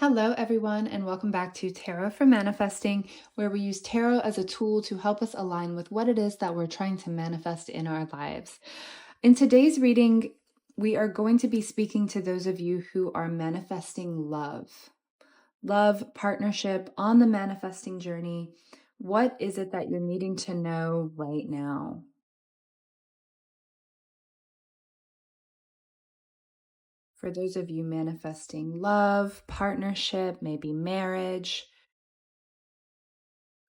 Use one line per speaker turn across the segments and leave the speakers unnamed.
Hello, everyone, and welcome back to Tarot for Manifesting, where we use tarot as a tool to help us align with what it is that we're trying to manifest in our lives. In today's reading, we are going to be speaking to those of you who are manifesting love, partnership on the manifesting journey. What is it that you're needing to know right now? For those of you manifesting love, partnership, maybe marriage,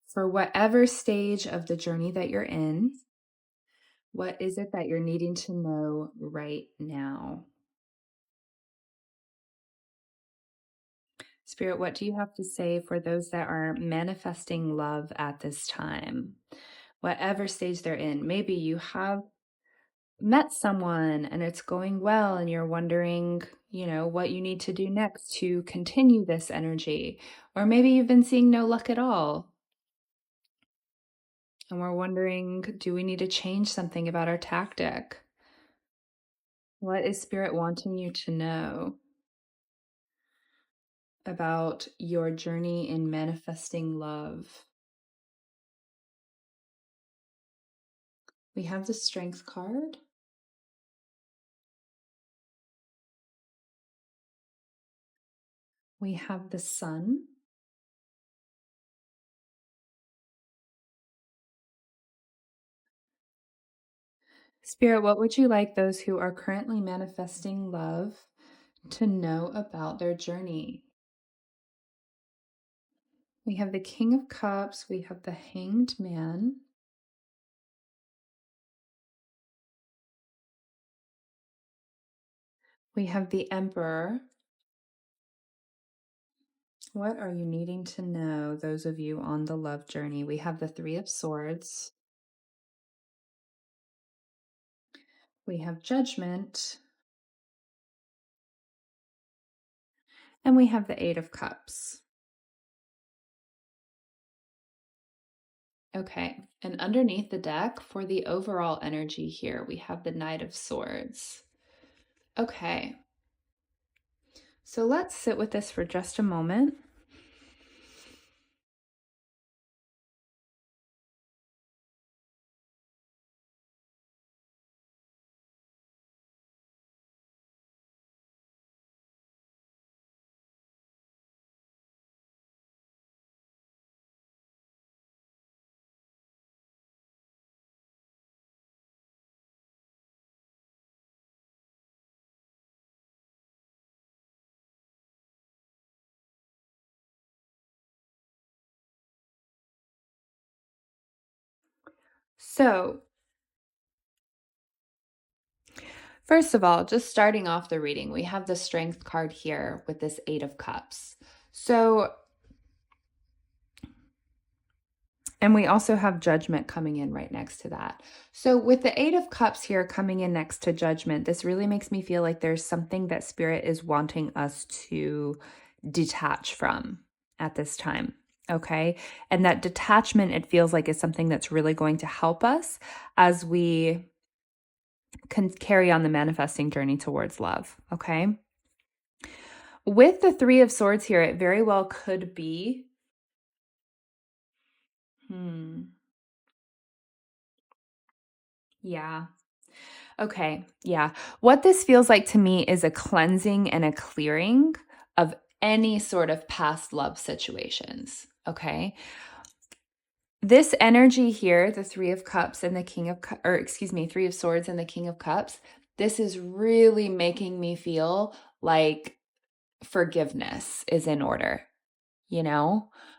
for whatever stage of the journey that you're in, what is it that you're needing to know right now? Spirit, what do you have to say for those that are manifesting love at this time? Whatever stage they're in. Maybe you have met someone and it's going well and you're wondering, what you need to do next to continue this energy. Or maybe you've been seeing no luck at all. And we're wondering, do we need to change something about our tactic? What is Spirit wanting you to know about your journey in manifesting love? We have the Strength card. We have the Sun. Spirit, what would you like those who are currently manifesting love to know about their journey? We have the King of Cups. We have the Hanged Man. We have the Emperor. What are you needing to know, those of you on the love journey? We have the Three of Swords. We have Judgment. And we have the Eight of Cups. Okay, and underneath the deck for the overall energy here, we have the Knight of Swords. Okay, so let's sit with this for just a moment. So, first of all, just starting off the reading, we have the Strength card here with this Eight of Cups. And we also have Judgment coming in right next to that. So with the Eight of Cups here coming in next to Judgment, this really makes me feel like there's something that Spirit is wanting us to detach from at this time. Okay. And that detachment, it feels like, is something that's really going to help us as we can carry on the manifesting journey towards love. Okay. With the Three of Swords here, it very well could be. Yeah. Okay. Yeah. What this feels like to me is a cleansing and a clearing of any sort of past love situations. Okay. This energy here, the Three of Cups and the Three of Swords and the King of Cups, this is really making me feel like forgiveness is in order,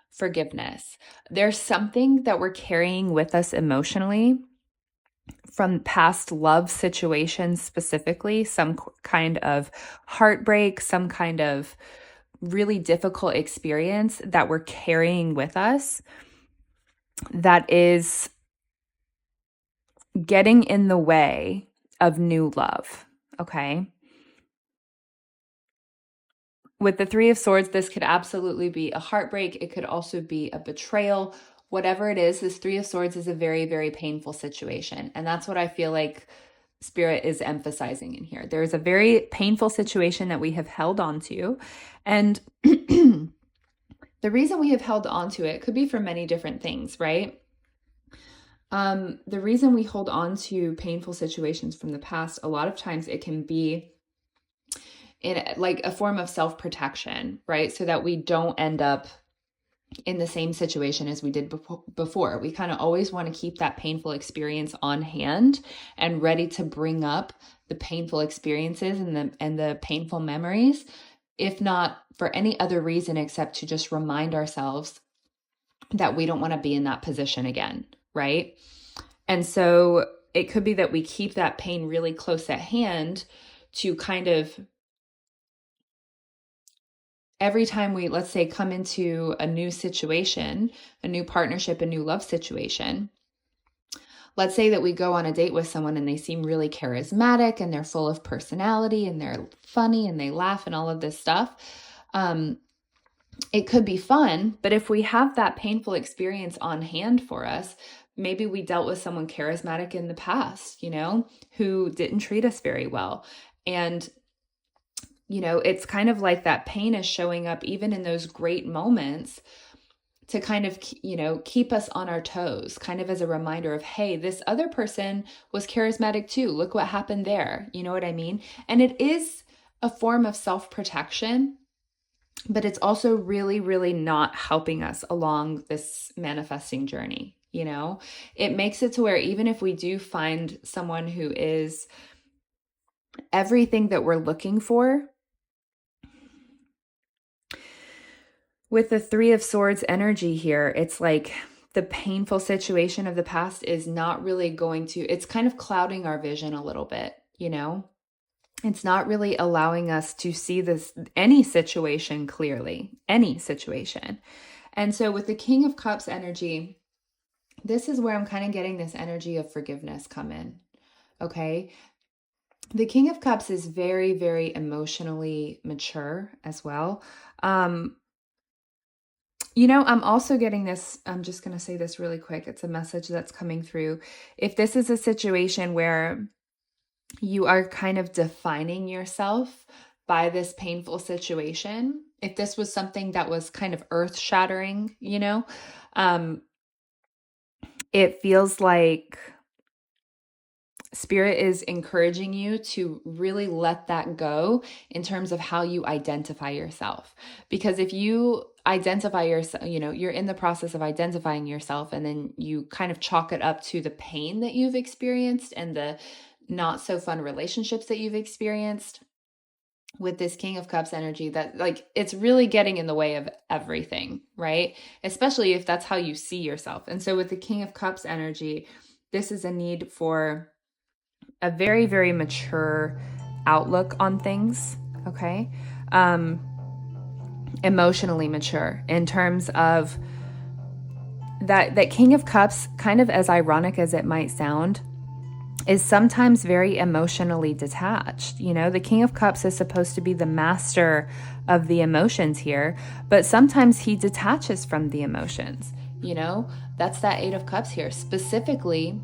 forgiveness. There's something that we're carrying with us emotionally from past love situations, specifically, some kind of heartbreak, some kind of really difficult experience that we're carrying with us that is getting in the way of new love. Okay. With the Three of Swords, this could absolutely be a heartbreak. It could also be a betrayal. Whatever it is, this Three of Swords is a very, very painful situation. And that's what I feel like Spirit is emphasizing in here. There's a very painful situation that we have held on to. And the reason we have held on to it could be for many different things, right? The reason we hold on to painful situations from the past, a lot of times it can be in like a form of self-protection, right? So that we don't end up in the same situation as we did before. We kind of always want to keep that painful experience on hand and ready to bring up the painful experiences and the painful memories, if not for any other reason except to just remind ourselves that we don't want to be in that position again, right? And so it could be that we keep that pain really close at hand to kind of every time we, let's say, come into a new situation, a new partnership, a new love situation, let's say that we go on a date with someone and they seem really charismatic and they're full of personality and they're funny and they laugh and all of this stuff. It could be fun, but if we have that painful experience on hand for us, maybe we dealt with someone charismatic in the past, who didn't treat us very well. And it's kind of like that pain is showing up even in those great moments to kind of, keep us on our toes, kind of as a reminder of, hey, this other person was charismatic too. Look what happened there. You know what I mean? And it is a form of self-protection, but it's also really, really not helping us along this manifesting journey. It makes it to where even if we do find someone who is everything that we're looking for, with the Three of Swords energy here, it's like the painful situation of the past is not really it's kind of clouding our vision a little bit, It's not really allowing us to see any situation clearly, any situation. And so with the King of Cups energy, this is where I'm kind of getting this energy of forgiveness come in, okay? The King of Cups is very, very emotionally mature as well. I'm also getting this, I'm just going to say this really quick. It's a message that's coming through. If this is a situation where you are kind of defining yourself by this painful situation, if this was something that was kind of earth-shattering, it feels like Spirit is encouraging you to really let that go in terms of how you identify yourself. Because if you identify yourself, you're in the process of identifying yourself and then you kind of chalk it up to the pain that you've experienced and the not so fun relationships that you've experienced with this King of Cups energy, that like it's really getting in the way of everything, right? Especially if that's how you see yourself. And so with the King of Cups energy, this is a need for a very, very mature outlook on things, okay? Emotionally mature in terms of that King of Cups, kind of as ironic as it might sound, is sometimes very emotionally detached. The King of Cups is supposed to be the master of the emotions here, but sometimes he detaches from the emotions. That's that Eight of Cups here, specifically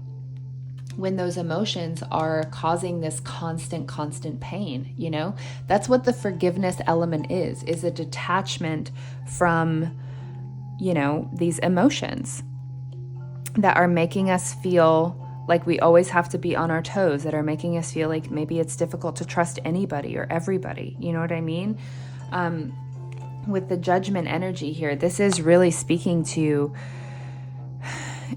when those emotions are causing this constant pain. That's what the forgiveness element is a detachment from, these emotions that are making us feel like we always have to be on our toes, that are making us feel like maybe it's difficult to trust anybody or everybody. You know what I mean? With the Judgment energy here, this is really speaking to,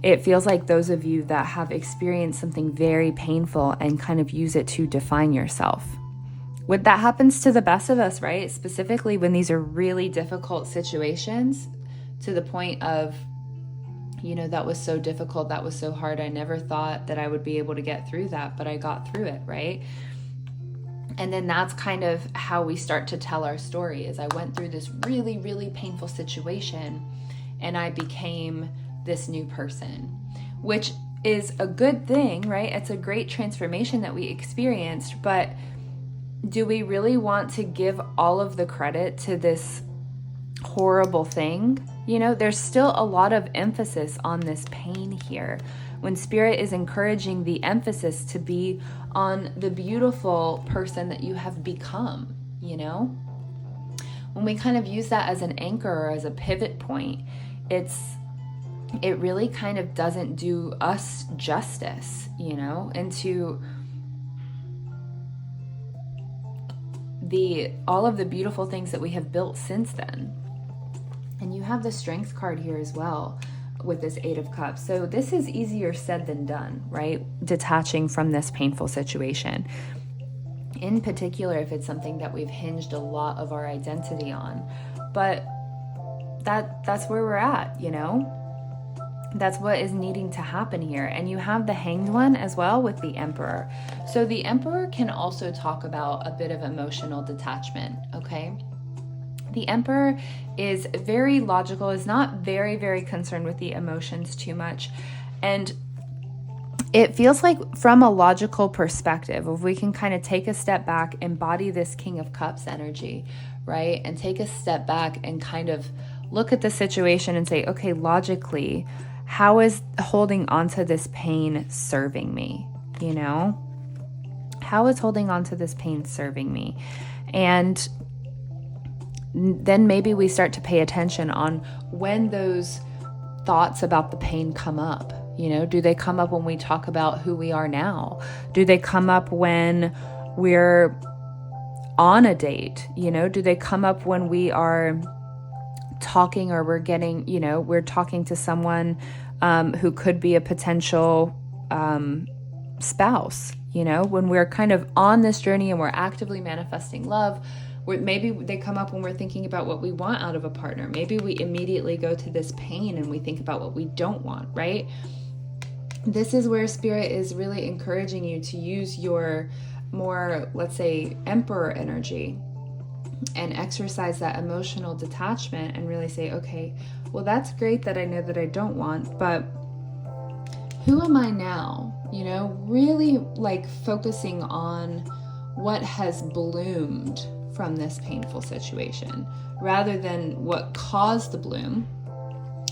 it feels like those of you that have experienced something very painful and kind of use it to define yourself. That happens to the best of us, right? Specifically when these are really difficult situations, to the point of, that was so difficult, that was so hard. I never thought that I would be able to get through that, but I got through it, right? And then that's kind of how we start to tell our story, is I went through this really, really painful situation and I became this new person, which is a good thing, right? It's a great transformation that we experienced, but do we really want to give all of the credit to this horrible thing? There's still a lot of emphasis on this pain here, when Spirit is encouraging the emphasis to be on the beautiful person that you have become. When we kind of use that as an anchor or as a pivot point, it really kind of doesn't do us justice, into all of the beautiful things that we have built since then. And you have the Strength card here as well with this Eight of Cups. So this is easier said than done, right? Detaching from this painful situation. In particular, if it's something that we've hinged a lot of our identity on. But that's where we're at, That's what is needing to happen here. And you have the Hanged One as well with the Emperor. So the Emperor can also talk about a bit of emotional detachment, okay? The Emperor is very logical, is not very, very concerned with the emotions too much. And it feels like from a logical perspective, if we can kind of take a step back, embody this King of Cups energy, right? And take a step back and kind of look at the situation and say, okay, logically, how is holding on to this pain serving me? How is holding on to this pain serving me? And then maybe we start to pay attention on when those thoughts about the pain come up. Do they come up when we talk about who we are now? Do they come up when we're on a date? Do they come up when we are talking, or we're talking to someone who could be a potential spouse? When we're kind of on this journey and we're actively manifesting love, maybe they come up when we're thinking about what we want out of a partner. Maybe we immediately go to this pain and we think about what we don't want, right? This is where Spirit is really encouraging you to use your more, let's say, Emperor energy and exercise that emotional detachment and really say, okay, well, that's great that I know that I don't want, but who am I now? Really like focusing on what has bloomed from this painful situation rather than what caused the bloom.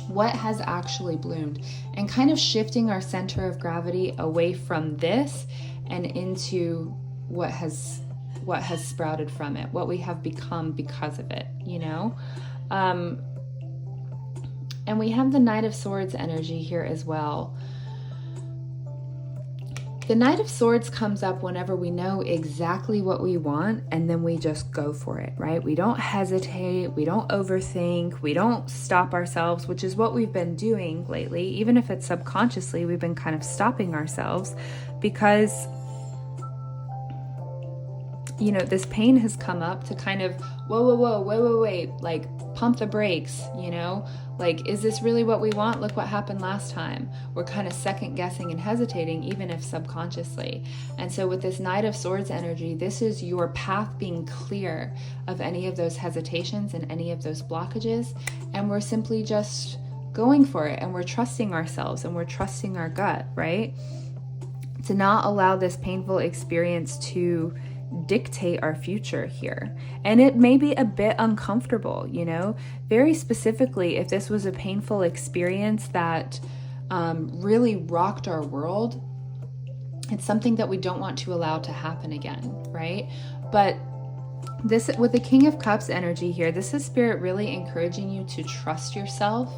What has actually bloomed, and kind of shifting our center of gravity away from this and into what has sprouted from it, what we have become because of it, and we have the Knight of Swords energy here as well. The Knight of Swords comes up whenever we know exactly what we want, and then we just go for it, right? We don't hesitate, we don't overthink, we don't stop ourselves, which is what we've been doing lately. Even if it's subconsciously, we've been kind of stopping ourselves because, this pain has come up to kind of, wait, like pump the brakes, like, is this really what we want? Look what happened last time. We're kind of second guessing and hesitating, even if subconsciously. And so with this Knight of Swords energy, this is your path being clear of any of those hesitations and any of those blockages. And we're simply just going for it, and we're trusting ourselves and we're trusting our gut, right? To not allow this painful experience to dictate our future here. And it may be a bit uncomfortable, very specifically if this was a painful experience that really rocked our world. It's something that we don't want to allow to happen again, right? But this, with the King of Cups energy here, this is Spirit really encouraging you to trust yourself,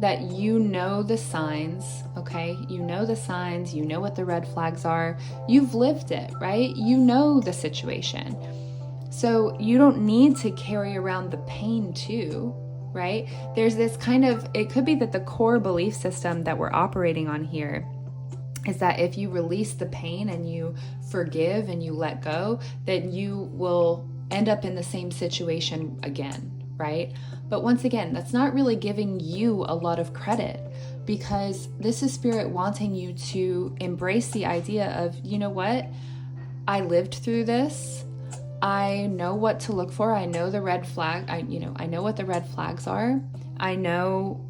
that the signs, okay? The signs, what the red flags are. You've lived it, right? The situation. So you don't need to carry around the pain too, right? There's this kind of, it could be that the core belief system that we're operating on here is that if you release the pain and you forgive and you let go, that you will end up in the same situation again, right? But once again, that's not really giving you a lot of credit, because this is Spirit wanting you to embrace the idea of, what? I lived through this. I know what to look for. I know the red flag. I know what the red flags are. I know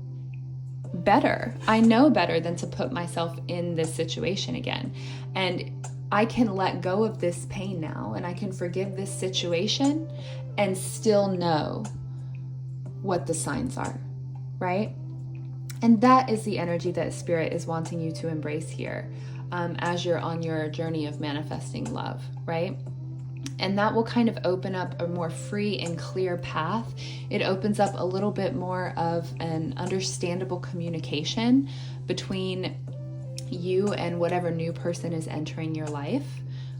better. I know better than to put myself in this situation again. And I can let go of this pain now, and I can forgive this situation and still know what the signs are, right? And that is the energy that Spirit is wanting you to embrace here, as you're on your journey of manifesting love, right? And that will kind of open up a more free and clear path. It opens up a little bit more of an understandable communication between you and whatever new person is entering your life.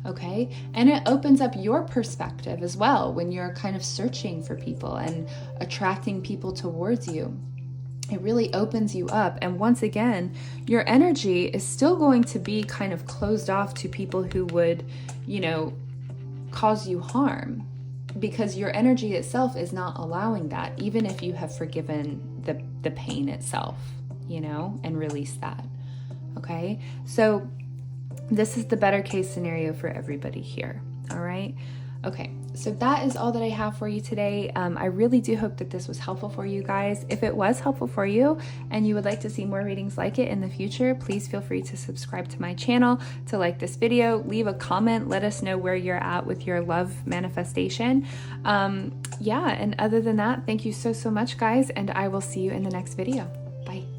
Okay. And it opens up your perspective as well when you're kind of searching for people and attracting people towards you. It really opens you up. And once again, your energy is still going to be kind of closed off to people who would, cause you harm, because your energy itself is not allowing that, even if you have forgiven the pain itself, and released that. Okay. So this is the better case scenario for everybody here. All right. Okay, so that is all that I have for you today. I really do hope that this was helpful for you guys. If it was helpful for you and you would like to see more readings like it in the future, please feel free to subscribe to my channel, to like this video, leave a comment, let us know where you're at with your love manifestation. And other than that, thank you so much, guys, and I will see you in the next video. Bye.